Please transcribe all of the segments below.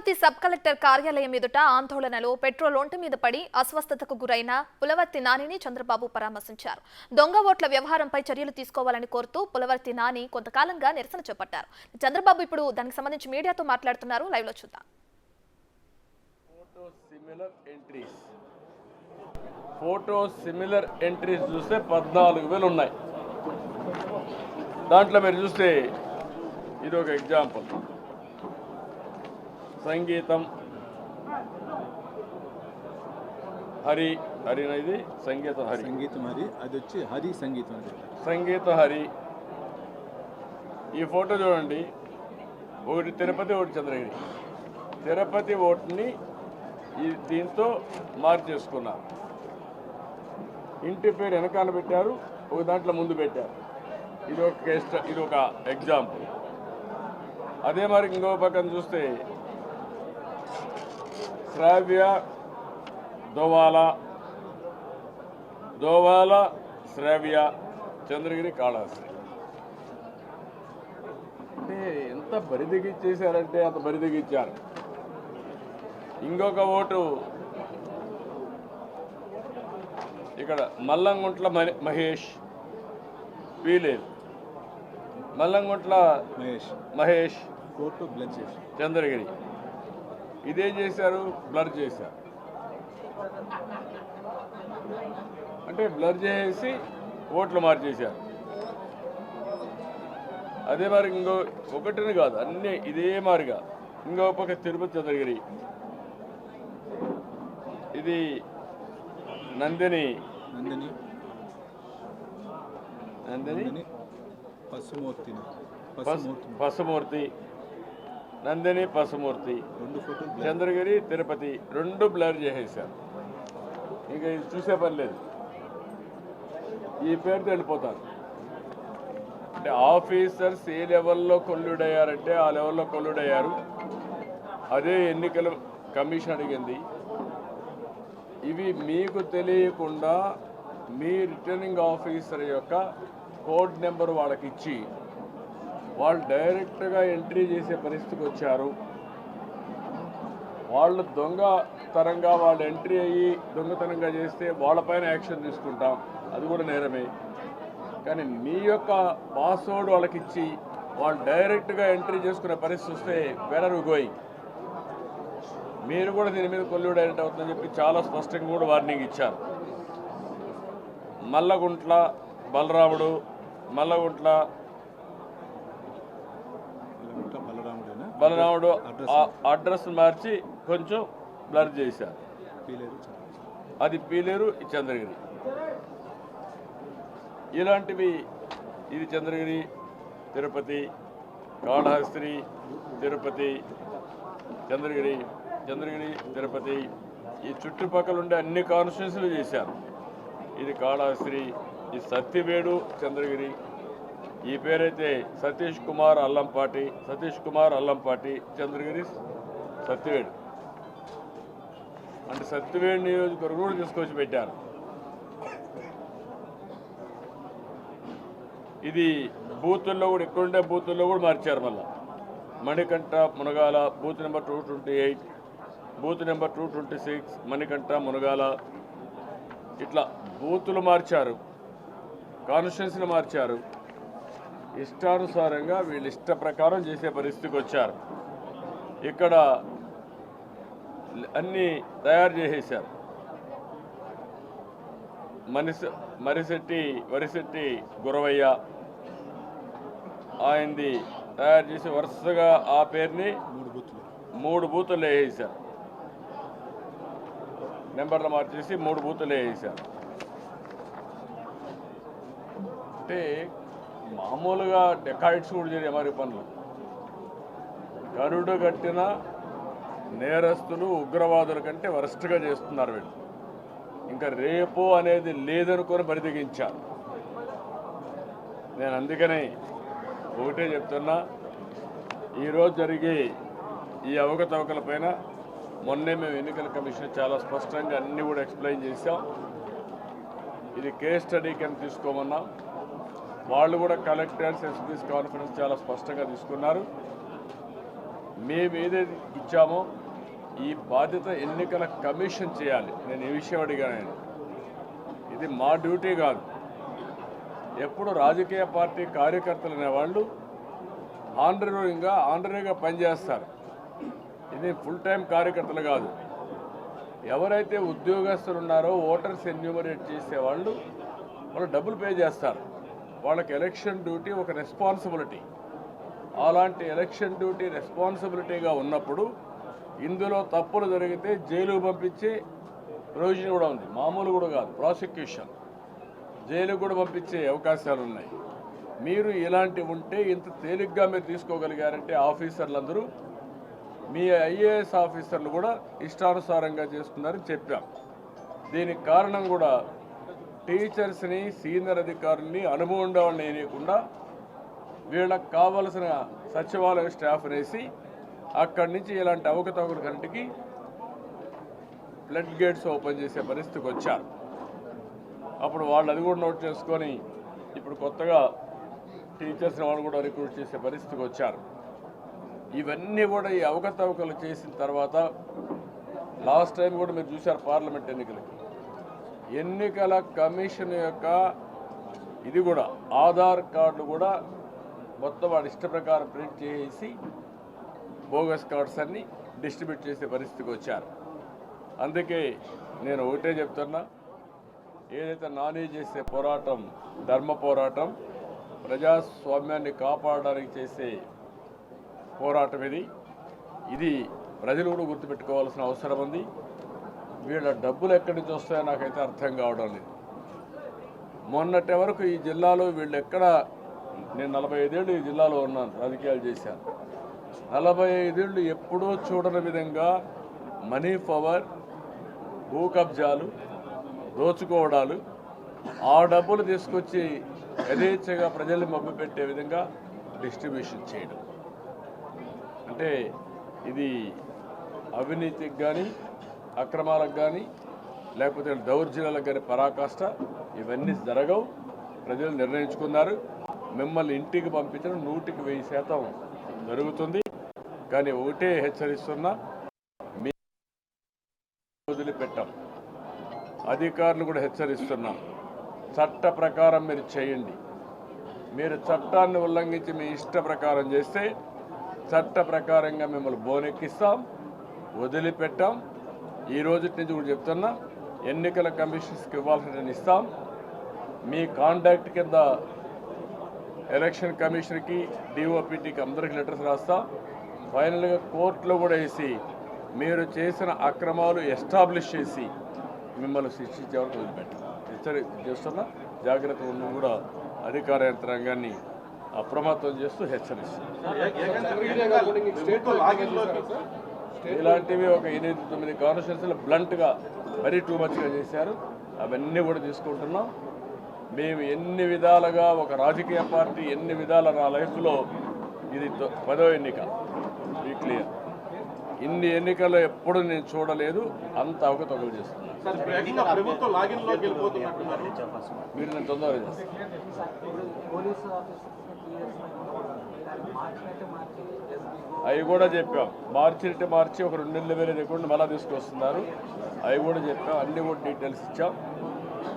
Tirupati sub collector కార్యాలయం ఎదుట ఆందోళనలో పెట్రోల్ ఒంటి మీద పడి అస్వస్థతకు గురైన పులవర్తి నానిని చంద్రబాబు పరామర్శించారు. దొంగ ఓట్ల వ్యవహారంపై చర్యలు తీసుకోవాలని కోరుతూ పులవర్తి నాని కొంతకాలంగా నిరసన చేపట్టారు. చంద్రబాబు ఇప్పుడు దానికి సంబంధించి మీడియాతో మాట్లాడుతున్నారు. లైవ్ లో చూద్దాం. ఫోటో సిమిలర్ ఎంట్రీస్ చూస్తే 14,000 ఉన్నాయి. దాంట్లో మీరు చూస్తే ఇది ఒక ఎగ్జాంపుల్. సంగీతం హరి హరినది సంగీతం హరి అది వచ్చి హరి సంగీతం సంగీత హరి. ఈ ఫోటో చూడండి, ఒకటి తిరుపతి ఒకటి చంద్రగిరి. తిరుపతి ఓటుని దీంతో మార్చేసుకున్నారు. ఇంటి పేరు వెనకాల పెట్టారు, ఒక దాంట్లో ముందు పెట్టారు. ఇది ఒక కేస్, ఇది ఒక ఎగ్జాంపుల్. అదే మరి ఇంకో పక్కన చూస్తే శ్రావ్య దోవాల శ్రావ్య చంద్రగిరి కాళహస్తి. అంటే ఎంత బరిదెగిచ్చేశారంటే అంత బరిదెగిచ్చారు. ఇంకొక ఓటు ఇక్కడ మల్లంగుంట్ల మహేష్ పీలేరు. మల్లంగుంట్ల మహేష్ కోర్టు బ్లర్ చేసి చంద్రగిరి. ఇదేం చేశారు, బ్లర్ చేశారు. అంటే బ్లర్ చేసి ఓట్లు మార్చేశారు. అదే మరి ఇంకో ఒకటిని కాదు, అన్నీ ఇదే మారిగా. ఇంకో పక్క తిరుపతి చంద్రగిరి. ఇది నందిని పసుమూర్తి నందిని పసుమూర్తి చంద్రగిరి తిరుపతి రెండు బ్లర్ చేసేసారు. ఇంకా ఇది చూసే పని లేదు, ఈ పేరుతో వెళ్ళిపోతారు. అంటే ఆఫీసర్స్ ఏ లెవెల్లో కొల్లుడయ్యారంటే ఆ లెవెల్లో కొల్లుడయ్యారు. అదే ఎన్నికల కమిషన్ అడిగింది. ఇవి మీకు తెలియకుండా మీ రిటర్నింగ్ ఆఫీసర్ యొక్క కోడ్ నెంబర్ వాళ్ళకి ఇచ్చి వాళ్ళు డైరెక్ట్గా ఎంట్రీ చేసే పరిస్థితికి వచ్చారు. వాళ్ళు దొంగతనంగా వాళ్ళు ఎంట్రీ అయ్యి దొంగతనంగా చేస్తే వాళ్ళపైన యాక్షన్ తీసుకుంటాం, అది కూడా నేరమే. కానీ మీ యొక్క పాస్వర్డ్ వాళ్ళకి ఇచ్చి వాళ్ళు డైరెక్ట్గా ఎంట్రీ చేసుకునే పరిస్థితి వస్తే వేర్ ఆర్ వి గోయింగ్? మీరు కూడా దీని మీద కొల్లుడైనట్టు అవుతుందని చెప్పి చాలా స్పష్టంగా కూడా వార్నింగ్ ఇచ్చారు. మల్లగుంట్ల బలరాముడు అడ్రస్ మార్చి కొంచెం బ్లర్ చేశారు. అది పీలేరు, చంద్రగిరి. ఇలాంటివి ఇది చంద్రగిరి తిరుపతి కాళహస్తి తిరుపతి చంద్రగిరి తిరుపతి. ఈ చుట్టుపక్కల ఉండే అన్ని కాన్స్టిట్యూన్సీలు చేశారు. ఇది కాళహస్తి, ఇది సత్తివేడు చంద్రగిరి. ఈ పేరైతే సతీష్ కుమార్ అల్లంపాటి చంద్రగిరి సత్తివేడు. అంటే సత్తివేడు నియోజకవర్గం కూడా తీసుకొచ్చి పెట్టారు. ఇది బూతుల్లో కూడా ఎక్కడుండే బూతుల్లో కూడా మార్చారు. మళ్ళా Manikanta Munagala booth number 228, booth number 226 Manikanta Munagala. ఇట్లా బూతులు మార్చారు, కాన్స్టిట్యున్సీలు మార్చారు. ఇష్టానుసారంగా వీళ్ళు ఇష్ట ప్రకారం చేసే పరిస్థితికి వచ్చారు. ఇక్కడ అన్నీ తయారు చేసేసారు. వరిశెట్టి గురవయ్య ఆయనది తయారు చేసి వరుసగా ఆ పేరుని 3 బూతులు వేసేసారు. నెంబర్లు మార్చేసి 3 బూతులు వేసేసారు. అంటే మామూలుగా డెకాయిడ్స్ కూడా జరిగే మరి పనులు. గరుడు కట్టిన నేరస్తులు ఉగ్రవాదుల కంటే వరస్ట్గా చేస్తున్నారు వీళ్ళు. ఇంకా రేపు అనేది లేదనుకొని బరిదెగించారు. నేను అందుకనే ఒకటే చెప్తున్నా, ఈరోజు జరిగే ఈ అవకతవకలపైన మొన్నే మేము ఎన్నికల కమిషన్ చాలా స్పష్టంగా అన్నీ కూడా ఎక్స్ప్లెయిన్ చేశాం. ఇది కేస్ స్టడీ కింద తీసుకోమన్నాం. వాళ్ళు కూడా కలెక్టర్స్ ఎస్పీస్ కాన్ఫరెన్స్ చాలా స్పష్టంగా తీసుకున్నారు. మేము ఏదైతే ఇచ్చామో ఈ బాధ్యత ఎన్నికల కమిషన్ చేయాలి. నేను ఈ విషయం అడిగాను. ఇది మా డ్యూటీ కాదు. ఎప్పుడు రాజకీయ పార్టీ కార్యకర్తలు అనేవాళ్ళు ఆనరీగా పనిచేస్తారు. ఇది ఫుల్ టైం కార్యకర్తలు కాదు. ఎవరైతే ఉద్యోగస్తులు ఉన్నారో ఓటర్స్ ఎన్యూమరేట్ చేసేవాళ్ళు వాళ్ళు డబ్బులు పే చేస్తారు. వాళ్ళకి ఎలక్షన్ డ్యూటీ ఒక రెస్పాన్సిబిలిటీ. అలాంటి ఎలక్షన్ డ్యూటీ రెస్పాన్సిబిలిటీగా ఉన్నప్పుడు ఇందులో తప్పులు జరిగితే జైలుకు పంపించే ప్రొవిజన్ కూడా ఉంది. మామూలు కూడా కాదు, ప్రాసిక్యూషన్ జైలుకు కూడా పంపించే అవకాశాలు ఉన్నాయి. మీరు ఇలాంటివి ఉంటే ఇంత తేలిగ్గా మీరు తీసుకోగలిగారంటే ఆఫీసర్లందరూ మీ ఐఏఎస్ ఆఫీసర్లు కూడా ఇష్టానుసారంగా చేసుకున్నారని చెప్పాం. దీనికి కారణం కూడా టీచర్స్ని, సీనియర్ అధికారుల్ని, అనుభవం ఉండేవాళ్ళని వేయకుండా వీళ్ళకి కావలసిన సచివాలయ స్టాఫ్ వేసి అక్కడి నుంచి ఇలాంటి అవకతవకల కంటికి ఫ్లడ్ గేట్స్ ఓపెన్ చేసే పరిస్థితికి వచ్చారు. అప్పుడు వాళ్ళు అది కూడా నోట్ చేసుకొని ఇప్పుడు కొత్తగా టీచర్స్ని వాళ్ళు కూడా రిక్రూట్ చేసే పరిస్థితికి వచ్చారు. ఇవన్నీ కూడా ఈ అవకతవకలు చేసిన తర్వాత లాస్ట్ టైం కూడా మీరు చూశారు పార్లమెంట్ ఎన్నికలకి. ఎన్నికల కమిషన్ యొక్క ఇది కూడా ఆధార్ కార్డు కూడా మొత్తం వాడి ఇష్ట ప్రకారం ప్రింట్ చేసి బోగస్ కార్డ్స్ అన్ని డిస్ట్రిబ్యూట్ చేసే పరిస్థితికి వచ్చారు. అందుకే నేను ఒకటే చెప్తున్నా, ఏదైతే నాని చేసే పోరాటం ధర్మ పోరాటం, ప్రజాస్వామ్యాన్ని కాపాడడానికి చేసే పోరాటం ఇది ప్రజలు కూడా గుర్తుపెట్టుకోవాల్సిన అవసరం ఉంది. వీళ్ళ డబ్బులు ఎక్కడి నుంచి వస్తాయో నాకైతే అర్థం కావడం లేదు. మొన్నటి వరకు ఈ జిల్లాలో వీళ్ళు నేను 45 ఏళ్ళు ఈ జిల్లాలో ఉన్నాను, రాజకీయాలు చేశాను. 45 ఏళ్ళు ఎప్పుడూ చూడని విధంగా మనీ పవర్, భూ కబ్జాలు, దోచుకోవడాలు, ఆ డబ్బులు తీసుకొచ్చి యథేచ్ఛగా ప్రజల్ని మభ్యపెట్టే విధంగా డిస్ట్రిబ్యూషన్ చేయడం అంటే ఇది అవినీతికి కానీ, అక్రమాలకు కానీ, లేకపోతే దౌర్జన్యాలకు కానీ పరాకాష్ట ఇవన్నీ జరగవు. ప్రజలు నిర్ణయించుకున్నారు. మిమ్మల్ని ఇంటికి పంపించడం 100% జరుగుతుంది. కానీ ఒకటే హెచ్చరిస్తున్నా, మీ వదిలిపెట్టాం. అధికారులు కూడా హెచ్చరిస్తున్నాం, చట్ట ప్రకారం మీరు చేయండి. మీరు చట్టాన్ని ఉల్లంఘించి మీ ఇష్ట ప్రకారం చేస్తే చట్ట ప్రకారంగా మిమ్మల్ని బోనెక్కిస్తాం, వదిలిపెట్టాం. ఈ రోజు నుంచి కూడా చెప్తున్నా, ఎన్నికల కమిషన్స్కి ఇవ్వాల్సిన ఇస్తాం. మీ కాంటాక్ట్ కింద ఎలక్షన్ కమిషన్కి, డిఓపిటీకి అందరికి లెటర్స్ రాస్తాం. ఫైనల్గా కోర్టులో కూడా వేసి మీరు చేసిన అక్రమాలు ఎస్టాబ్లిష్ చేసి మిమ్మల్ని శిక్షించే వరకు వదిలిపెట్టాం. చేస్తున్నా, జాగ్రత్త ఉన్న కూడా అధికార యంత్రాంగాన్ని అప్రమత్తం చేస్తూ హెచ్చరిస్తుంది. ఇలాంటివి ఒక 8-9 కాన్స్టిట్యూన్సీలు బ్లంట్గా మరీ టూ మచ్గా చేశారు. అవన్నీ కూడా తీసుకుంటున్నాం. మేము ఎన్ని విధాలుగా ఒక రాజకీయ పార్టీ ఎన్ని విధాల నా లైఫ్లో ఇది 10వ ఎన్నిక. బీ క్లియర్, ఇన్ని ఎన్నికల్లో ఎప్పుడు నేను చూడలేదు అంత అవకతవకలు చేస్తున్నాను. మీరు నేను తొందరగా చేస్తాను. అవి కూడా చెప్పాం. మార్చి ఒక 2 నెలల వేరే రికార్డు మళ్ళీ తీసుకొస్తున్నారు. అవి కూడా చెప్పాం. అన్నీ కూడా డీటెయిల్స్ ఇచ్చాం.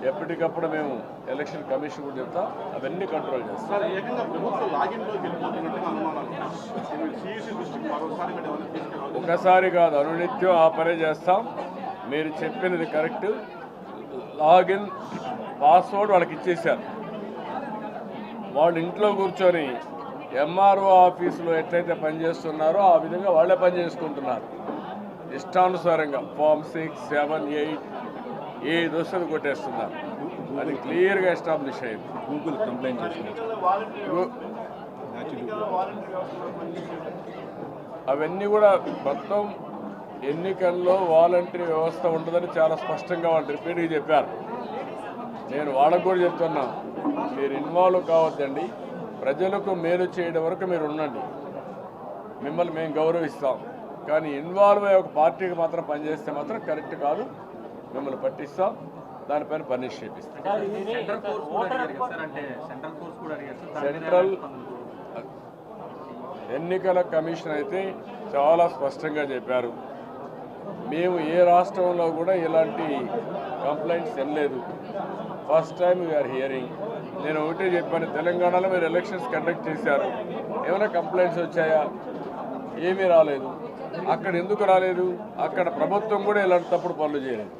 ఎప్పటికప్పుడు మేము ఎలక్షన్ కమిషన్ కూడా చెప్తాం. అవన్నీ కంట్రోల్ చేస్తాం. ఒకసారి కాదు, అనునిత్యం ఆ పనే చేస్తాం. మీరు చెప్పినది కరెక్ట్. లాగిన్ పాస్వర్డ్ వాళ్ళకి ఇచ్చేశారు. వాళ్ళు ఇంట్లో కూర్చొని ఎంఆర్ఓ ఆఫీసులో ఎట్లయితే పనిచేస్తున్నారో ఆ విధంగా వాళ్ళే పని చేసుకుంటున్నారు. ఇష్టానుసారంగా ఫామ్ 6, 7, 8 ఏ దోశలు కొట్టేస్తున్నారు. అది క్లియర్గా ఎస్టాబ్లిష్ అయింది. గూగుల్ కంప్లైంట్ చేసింది. అవన్నీ కూడా మొత్తం ఎన్నికల్లో వాలంటరీ వ్యవస్థ ఉండదని చాలా స్పష్టంగా వాళ్ళు రిపీట్గా చెప్పారు. నేను వాళ్ళకు కూడా చెప్తున్నా, మీరు ఇన్వాల్వ్ కావద్దండి. ప్రజలకు మేలు చేయడం వరకు మీరు ఉండండి. మిమ్మల్ని మేము గౌరవిస్తాం. కానీ ఇన్వాల్వ్ అయ్యే ఒక పార్టీకి మాత్రం పనిచేస్తే మాత్రం కరెక్ట్ కాదు. మిమ్మల్ని పట్టిస్తాం, దానిపైన పనిష్ చేపిస్తాం. ఎన్నికల కమిషన్ అయితే చాలా స్పష్టంగా చెప్పారు, మేము ఏ రాష్ట్రంలో కూడా ఇలాంటి కంప్లైంట్స్ వెళ్ళలేదు. First time we are hearing. నేను ఒకటే చెప్పాను, తెలంగాణలో మీరు ఎలక్షన్స్ కండక్ట్ చేశారు, ఏమైనా కంప్లైంట్స్ వచ్చాయా? ఏమీ రాలేదు. అక్కడ ఎందుకు రాలేదు? అక్కడ ప్రభుత్వం కూడా ఇలాంటి తప్పుడు పనులు చేయలేదు.